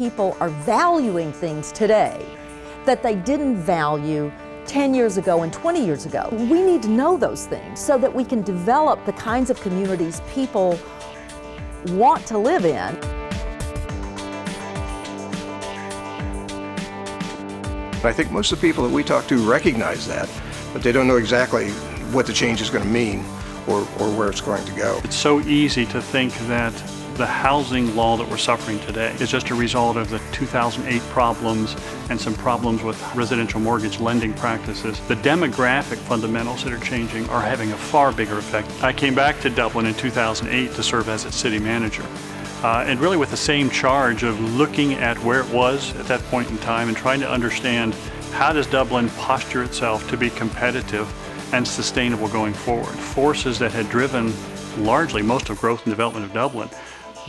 people are valuing things today that they didn't value 10 years ago and 20 years ago. We need to know those things so that we can develop the kinds of communities people want to live in. I think most of the people that we talk to recognize that, but they don't know exactly what the change is going to mean or where it's going to go. It's so easy to think that the housing law that we're suffering today is just a result of the 2008 problems and some problems with residential mortgage lending practices. The demographic fundamentals that are changing are having a far bigger effect. I came back to Dublin in 2008 to serve as its city manager. And really with the same charge of looking at where it was at that point in time and trying to understand how does Dublin posture itself to be competitive and sustainable going forward. Forces that had driven largely most of growth and development of Dublin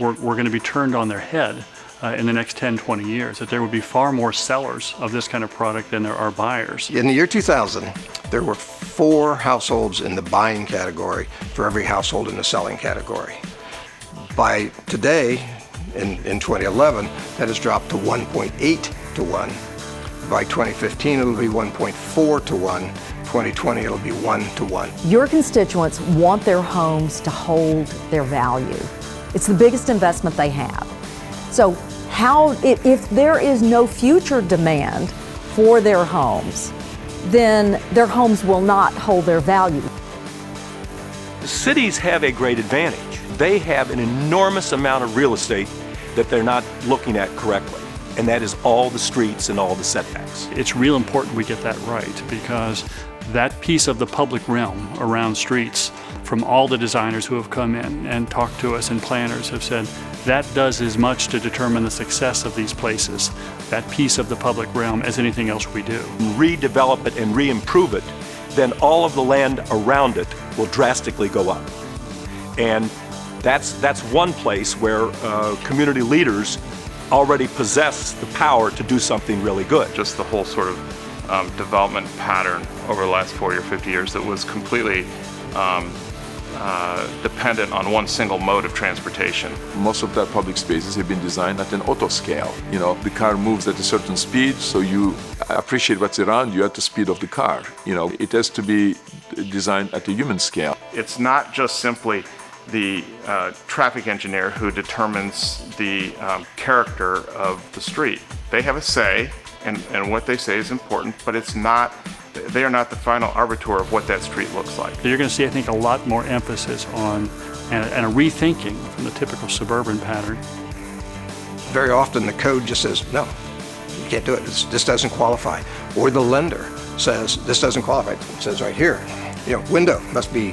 were going to be turned on their head in the next 10, 20 years, that there would be far more sellers of this kind of product than there are buyers. In the year 2000, there were 4 households in the buying category for every household in the selling category. By today, in 2011, that has dropped to 1.8 to 1. By 2015, it'll be 1.4 to 1. 2020, it'll be 1 to 1. Your constituents want their homes to hold their value. It's the biggest investment they have. So if there is no future demand for their homes, then their homes will not hold their value. Cities have a great advantage. They have an enormous amount of real estate that they're not looking at correctly, and that is all the streets and all the setbacks. It's real important we get that right, because that piece of the public realm around streets, from all the designers who have come in and talked to us and planners have said, that does as much to determine the success of these places, that piece of the public realm, as anything else we do. Redevelop it and re-improve it, then all of the land around it will drastically go up. And that's one place where community leaders already possess the power to do something really good. Just the whole sort of development pattern over the last 40 or 50 years that was completely dependent on one single mode of transportation. Most of that public spaces have been designed at an auto scale. You know, the car moves at a certain speed, so you appreciate what's around you at the speed of the car. You know, it has to be designed at a human scale. It's not just simply the traffic engineer who determines the character of the street. They have a say, and what they say is important, but they are not the final arbiter of what that street looks like. You're going to see, I think, a lot more emphasis on and a rethinking from the typical suburban pattern. Very often the code just says, no, you can't do it. This doesn't qualify. Or the lender says, this doesn't qualify. It says right here, window must be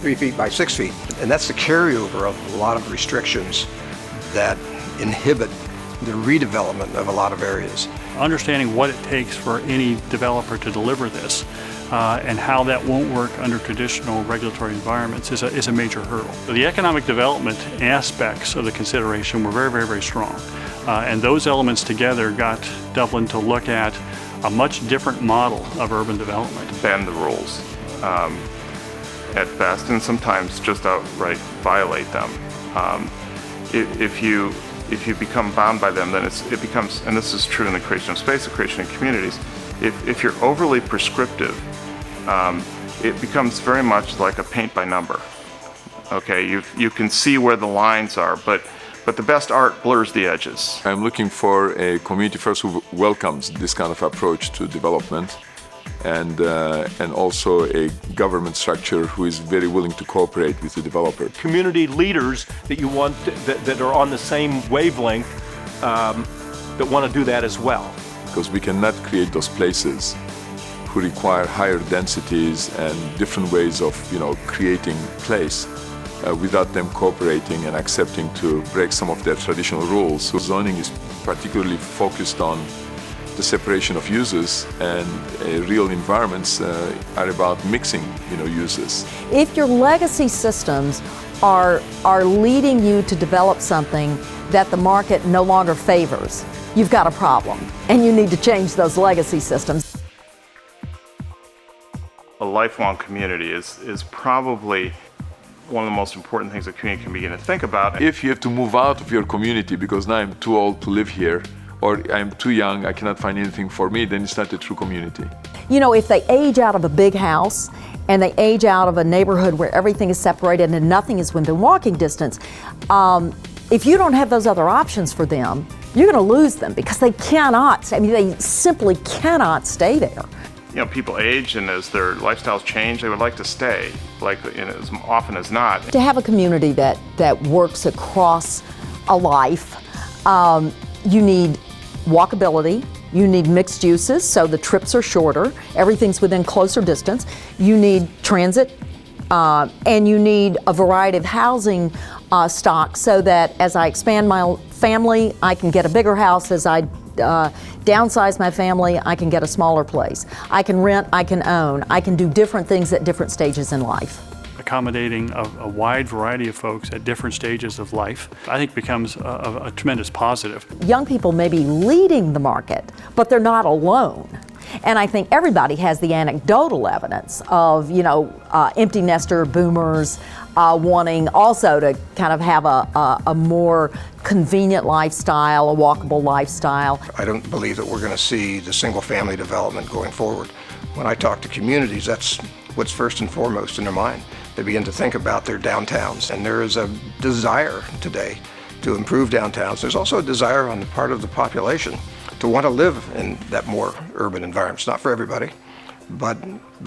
3 feet by 6 feet. And that's the carryover of a lot of restrictions that inhibit the redevelopment of a lot of areas. Understanding what it takes for any developer to deliver this and how that won't work under traditional regulatory environments is a major hurdle. So the economic development aspects of the consideration were very, very, very strong. And those elements together got Dublin to look at a much different model of urban development. Bend the rules at best, and sometimes just outright violate them. If you become bound by them, then it becomes, and this is true in the creation of space, the creation of communities, if you're overly prescriptive, it becomes very much like a paint by number. Okay, you can see where the lines are, but the best art blurs the edges. I'm looking for a community first who welcomes this kind of approach to development, and also a government structure who is very willing to cooperate with the developer. Community leaders that you want that are on the same wavelength that want to do that as well. Because we cannot create those places who require higher densities and different ways of creating place without them cooperating and accepting to break some of their traditional rules. So zoning is particularly focused on the separation of uses, and real environments are about mixing uses. If your legacy systems are leading you to develop something that the market no longer favors, you've got a problem, and you need to change those legacy systems. A lifelong community is probably one of the most important things a community can begin to think about. If you have to move out of your community because now I'm too old to live here, or I'm too young, I cannot find anything for me, then it's not a true community. You know, if they age out of a big house and they age out of a neighborhood where everything is separated and nothing is within walking distance, if you don't have those other options for them, you're going to lose them because they cannot, I mean, they simply cannot stay there. You know, people age, and as their lifestyles change, they would like to stay, like, you know, as often as not. To have a community that works across a life, you need walkability, you need mixed uses, so the trips are shorter, everything's within closer distance. You need transit, and you need a variety of housing stock so that as I expand my family, I can get a bigger house. As I downsize my family, I can get a smaller place. I can rent, I can own, I can do different things at different stages in life. Accommodating a wide variety of folks at different stages of life, I think becomes a tremendous positive. Young people may be leading the market, but they're not alone. And I think everybody has the anecdotal evidence of, you know, empty nester boomers wanting also to kind of have a more convenient lifestyle, a walkable lifestyle. I don't believe that we're going to see the single-family development going forward. When I talk to communities, that's what's first and foremost in their mind. They begin to think about their downtowns, and there is a desire today to improve downtowns. There's also a desire on the part of the population to want to live in that more urban environment. It's not for everybody, but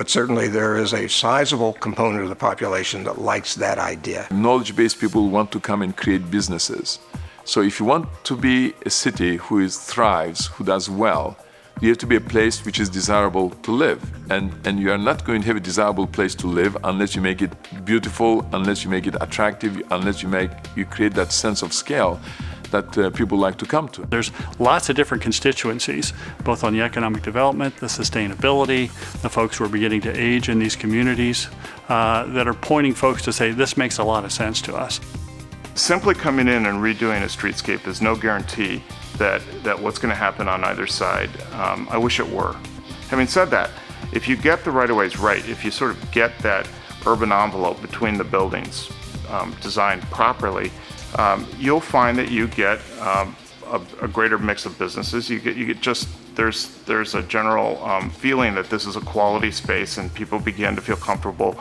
certainly there is a sizable component of the population that likes that idea. Knowledge-based people want to come and create businesses. So if you want to be a city who thrives, who does well, you have to be a place which is desirable to live. And you are not going to have a desirable place to live unless you make it beautiful, unless you make it attractive, unless you create that sense of scale that people like to come to. There's lots of different constituencies, both on the economic development, the sustainability, the folks who are beginning to age in these communities, that are pointing folks to say, this makes a lot of sense to us. Simply coming in and redoing a streetscape is no guarantee that what's going to happen on either side. I wish it were. Having said that, if you get the right-of-ways right, if you sort of get that urban envelope between the buildings designed properly, you'll find that you get a greater mix of businesses. You get just there's a general feeling that this is a quality space, and people begin to feel comfortable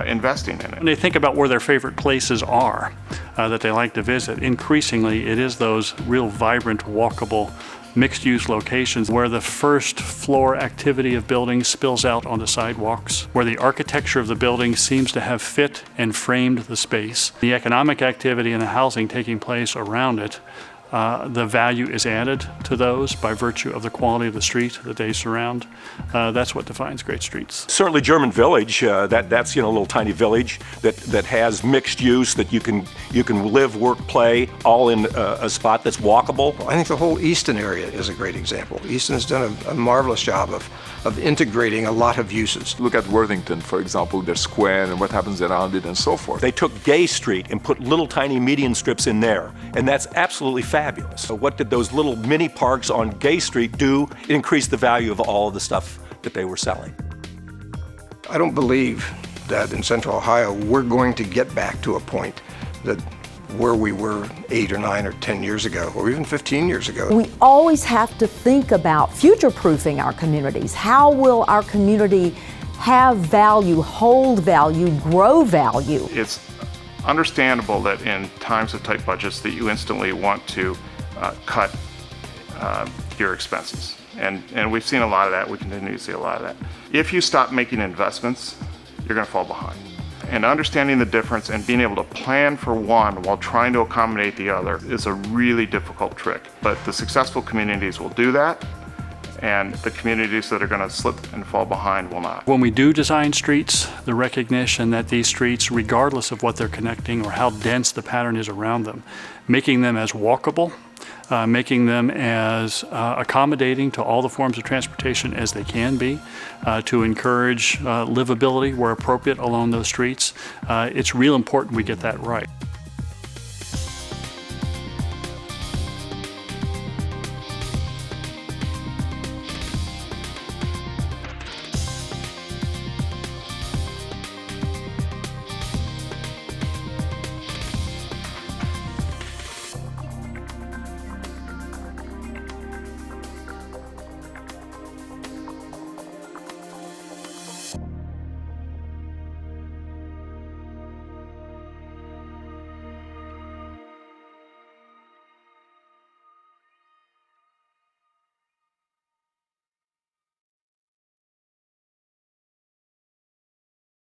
investing in it. When they think about where their favorite places are that they like to visit, increasingly it is those real vibrant, walkable, mixed-use locations where the first floor activity of buildings spills out onto sidewalks, where the architecture of the building seems to have fit and framed the space. The economic activity and the housing taking place around it, the value is added to those by virtue of the quality of the street that they surround. That's what defines great streets. Certainly German Village, that's, you know, a little tiny village that has mixed use, that you can live, work, play, all in a spot that's walkable. I think the whole Easton area is a great example. Easton has done a marvelous job of integrating a lot of uses. Look at Worthington, for example, their square and what happens around it and so forth. They took Gay Street and put little tiny median strips in there, and that's absolutely fabulous. So what did those little mini parks on Gay Street do? Increase the value of all of the stuff that they were selling. I don't believe that in Central Ohio we're going to get back to a point that where we were 8 or 9 or 10 years ago, or even 15 years ago. We always have to think about future-proofing our communities. How will our community have value, hold value, grow value? It's understandable that in times of tight budgets that you instantly want to cut your expenses. And we've seen a lot of that. We continue to see a lot of that. If you stop making investments, you're going to fall behind. And understanding the difference and being able to plan for one while trying to accommodate the other is a really difficult trick. But the successful communities will do that, and the communities that are going to slip and fall behind will not. When we do design streets, the recognition that these streets, regardless of what they're connecting or how dense the pattern is around them, making them as walkable, making them as accommodating to all the forms of transportation as they can be, to encourage livability where appropriate along those streets. It's real important we get that right.